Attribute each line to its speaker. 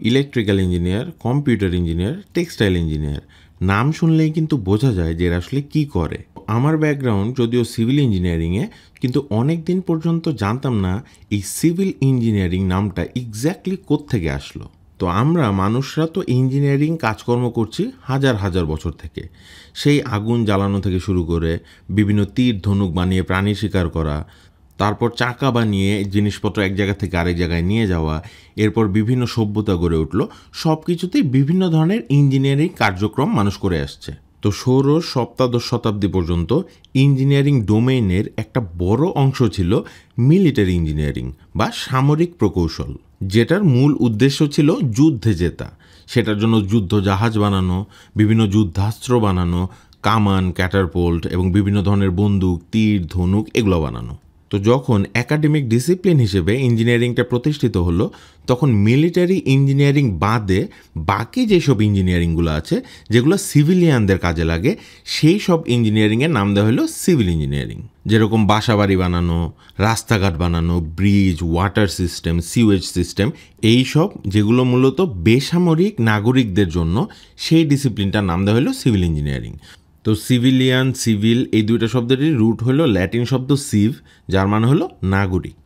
Speaker 1: Electrical engineer, computer engineer, textile engineer, নাম শুনলেই কিন্তু বোঝা যায় যে এরা আসলে কী করে। আমার ব্যাকগ্রাউন্ড যদিও সিভিল ইঞ্জিনিয়ারিংয়ে, কিন্তু অনেক দিন পর্যন্ত জানতাম না এই সিভিল ইঞ্জিনিয়ারিং নামটা এক্স্যাক্টলি কোত্থেকে আসলো। তো আমরা মানুষরা তো ইঞ্জিনিয়ারিং কাজকর্ম করছি হাজার হাজার বছর থেকে। সেই আগুন জ্বালানো থেকে শুরু করে বিভিন্ন তীর ধনুক বানিয়ে প্রাণী শিকার করা, তারপর চাকা বানিয়ে জিনিসপত্র এক জায়গা থেকে আরেক জায়গায় নিয়ে যাওয়া, এরপর বিভিন্ন সভ্যতা গড়ে উঠলো। সব কিছুতেই বিভিন্ন ধরনের ইঞ্জিনিয়ারিং কার্যক্রম মানুষ করে আসছে। তো ষোড়শ সপ্তাদশ শতাব্দী পর্যন্ত ইঞ্জিনিয়ারিং ডোমেইনের একটা বড় অংশ ছিল মিলিটারি ইঞ্জিনিয়ারিং বা সামরিক প্রকৌশল, যেটার মূল উদ্দেশ্য ছিল যুদ্ধে জেতা। সেটার জন্য যুদ্ধ জাহাজ বানানো, বিভিন্ন যুদ্ধাস্ত্র বানানো, কামান, ক্যাটারপোল্ট এবং বিভিন্ন ধরনের বন্দুক, তীর, ধনুক এগুলো বানানো। তো যখন একাডেমিক ডিসিপ্লিন হিসেবে ইঞ্জিনিয়ারিংটা প্রতিষ্ঠিত হলো, তখন মিলিটারি ইঞ্জিনিয়ারিং বাদে বাকি যেসব ইঞ্জিনিয়ারিংগুলো আছে, যেগুলো সিভিলিয়ানদের কাজে লাগে, সেই সব ইঞ্জিনিয়ারিংয়ের নাম দেওয়া হলো সিভিল ইঞ্জিনিয়ারিং। যেরকম বাসাবাড়ি বানানো, রাস্তাঘাট বানানো, bridge, water system, sewage system, এই সব যেগুলো মূলত বেসামরিক নাগরিকদের জন্য, সেই ডিসিপ্লিনটার নাম দেওয়া হলো সিভিল ইঞ্জিনিয়ারিং। তো সিভিলিয়ান, সিভিল এই দুইটা শব্দেরই রুট হলো ল্যাটিন শব্দ সিভ, যার মানে হলো নাগরিক।